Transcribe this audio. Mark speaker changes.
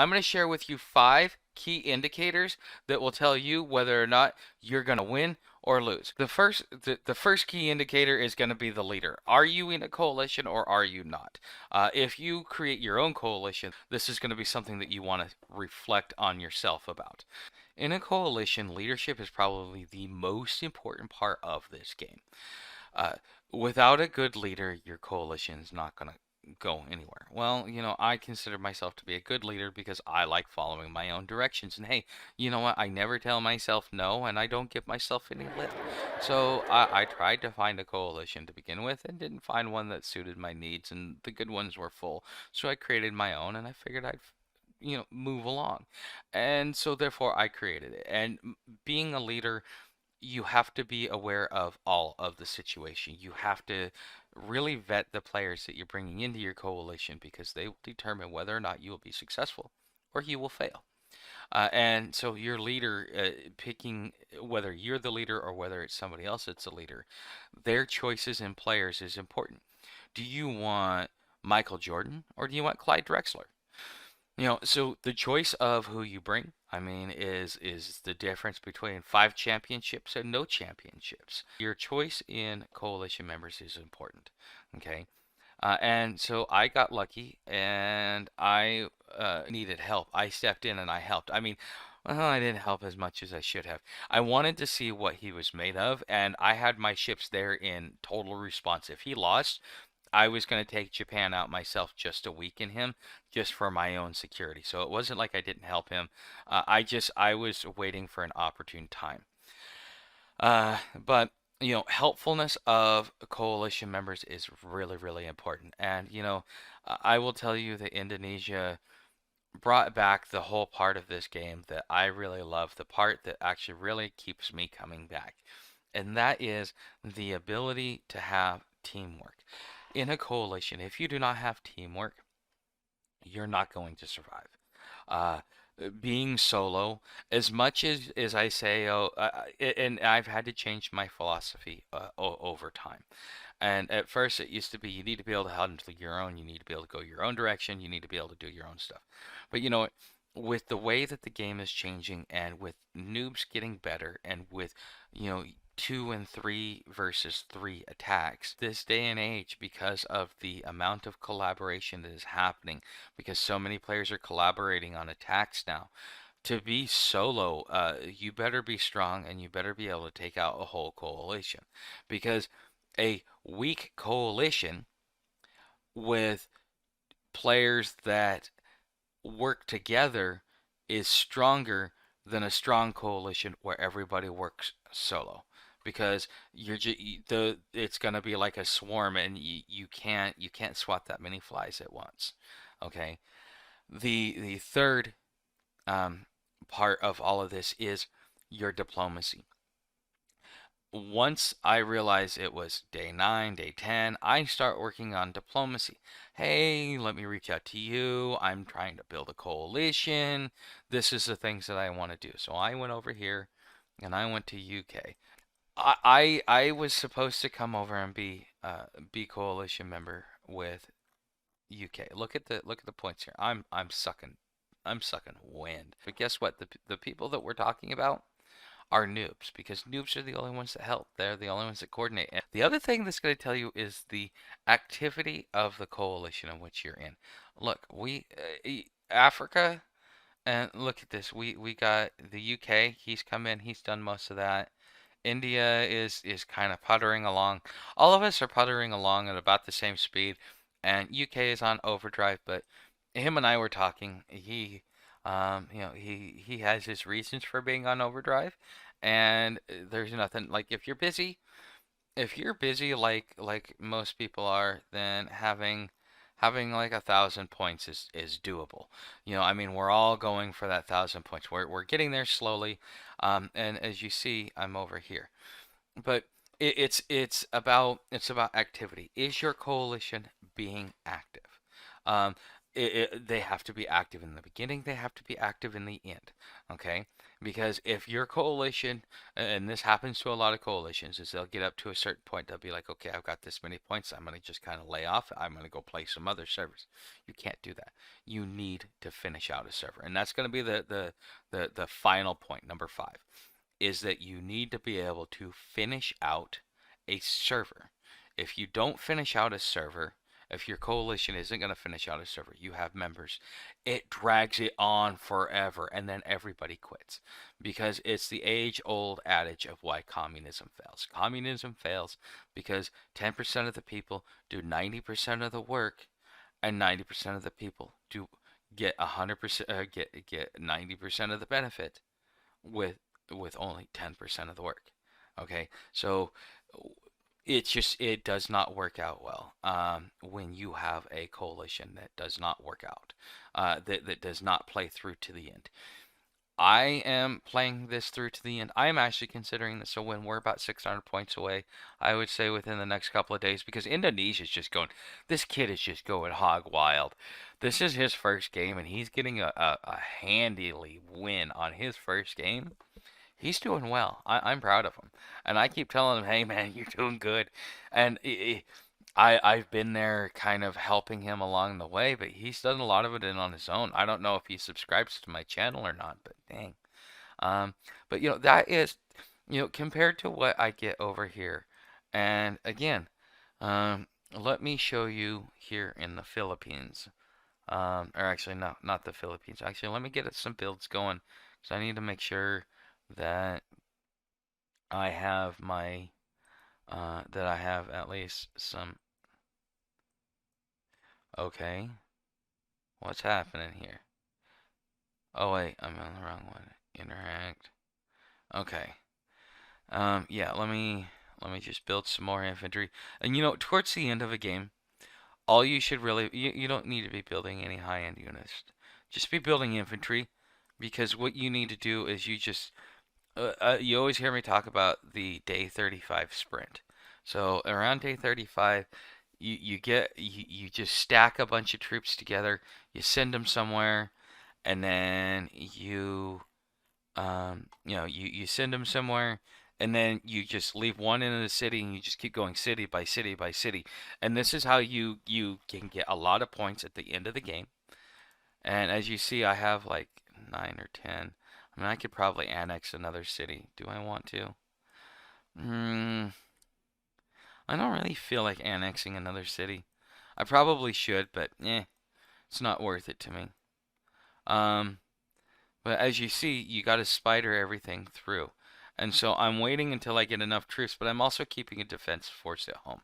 Speaker 1: I'm going to share with you 5 key indicators that will tell you whether or not you're going to win or lose. The first key indicator is going to be the leader. Are you in a coalition or are you not? If you create your own coalition, this is going to be something that you want to reflect on yourself about. In a coalition, leadership is probably the most important part of this game. Uh, Without a good leader, your coalition is not going to go anywhere. Well, I consider myself to be a good leader because I like following my own directions. And hey, you know what? I never tell myself no, and I don't give myself any lip. So I tried to find a coalition to begin with and didn't find one that suited my needs, and the good ones were full. So I created my own, and I figured I'd move along. And so therefore I created it. And being a leader, you have to be aware of all of the situation. You have to really vet the players that you're bringing into your coalition because they will determine whether or not you will be successful or you will fail. And so your leader, picking whether you're the leader or whether it's somebody else that's the leader, their choices in players is important. Do you want Michael Jordan or do you want Clyde Drexler? So the choice of who you bring, I mean, is the difference between 5 championships and no championships. Your choice in coalition members is important. Okay. And so I got lucky and I needed help. I stepped in and I helped. I mean, well, I didn't help as much as I should have. I wanted to see what he was made of, and I had my ships there in total response. If he lost, I was going to take Japan out myself just to weaken him, just for my own security. So it wasn't like I didn't help him. I was waiting for an opportune time. But helpfulness of coalition members is really, really important. And I will tell you that Indonesia brought back the whole part of this game that I really love, the part that actually really keeps me coming back. And that is the ability to have teamwork. In a coalition, if you do not have teamwork, you're not going to survive. Uh, Being solo, as much as I say, and I've had to change my philosophy over time. And at first, it used to be you need to be able to handle your own, you need to be able to go your own direction, you need to be able to do your own stuff. But with the way that the game is changing, and with noobs getting better, and with 2 and 3 versus 3 attacks, this day and age, because of the amount of collaboration that is happening, because so many players are collaborating on attacks now, to be solo, you better be strong and you better be able to take out a whole coalition. Because a weak coalition with players that work together is stronger than a strong coalition where everybody works solo. Because it's gonna be like a swarm, and you can't swat that many flies at once. Okay. The third part of all of this is your diplomacy. Once I realized it was day 9, day 10, I start working on diplomacy. Hey, let me reach out to you. I'm trying to build a coalition. This is the things that I want to do. So I went over here and I went to UK. I was supposed to come over and be coalition member with UK. Look at the points here. I'm sucking wind. But guess what? The people that we're talking about are noobs, because noobs are the only ones that help. They're the only ones that coordinate. And the other thing that's going to tell you is the activity of the coalition in which you're in. Look, Africa, and look at this. We got the UK. He's come in. He's done most of that. India is kind of puttering along. All of us are puttering along at about the same speed, and UK is on overdrive. But him and I were talking. He has his reasons for being on overdrive, and there's nothing like if you're busy like most people are, then having like 1,000 points is doable. I mean, we're all going for that 1,000 points. We're getting there slowly, and as you see, I'm over here. But it's about activity. Is your coalition being active? Um, they have to be active in the beginning, they have to be active in the end, okay? Because if your coalition, and this happens to a lot of coalitions, is they'll get up to a certain point, they'll be like, okay, I've got this many points, I'm going to just kind of lay off, I'm going to go play some other servers. You can't do that. You need to finish out a server, and that's going to be the final point, number 5, is that you need to be able to finish out a server. If you don't finish out a server, if your coalition isn't going to finish out a server, you have members, it drags it on forever, and then everybody quits. Because it's the age-old adage of why communism fails. Communism fails because 10% of the people do 90% of the work, and 90% of the people do get 100% get 90% of the benefit with only 10% of the work. Okay, so it does not work out well when you have a coalition that does not work out, that does not play through to the end. I am playing this through to the end. I am actually considering this a win. We're about 600 points away, I would say, within the next couple of days, because Indonesia's just going, this kid is just going hog wild. This is his first game, and he's getting a handily win on his first game. He's doing well. I'm proud of him, and I keep telling him, "Hey, man, you're doing good." And I've been there, kind of helping him along the way, but he's done a lot of it in on his own. I don't know if he subscribes to my channel or not, but dang. Um, but that is, compared to what I get over here, and again, let me show you here in the Philippines. Or actually, no, not the Philippines. Actually, let me get some builds going, because I need to make sure that I have that I have at least some. Okay, what's happening here? Oh wait, I'm on the wrong one. Interact. Okay. Yeah, let me just build some more infantry. And towards the end of a game, all you should really you don't need to be building any high-end units. Just be building infantry, because what you need to do is you always hear me talk about the day 35 sprint. So around day 35, you just stack a bunch of troops together, you send them somewhere, and then you send them somewhere, and then you just leave one in the city, and you just keep going city by city by city. And this is how you can get a lot of points at the end of the game. And as you see, I have like 9 or 10. I mean, I could probably annex another city. Do I want to? I don't really feel like annexing another city. I probably should, but it's not worth it to me. Um, but as you see, you got to spider everything through. And so I'm waiting until I get enough troops, but I'm also keeping a defense force at home.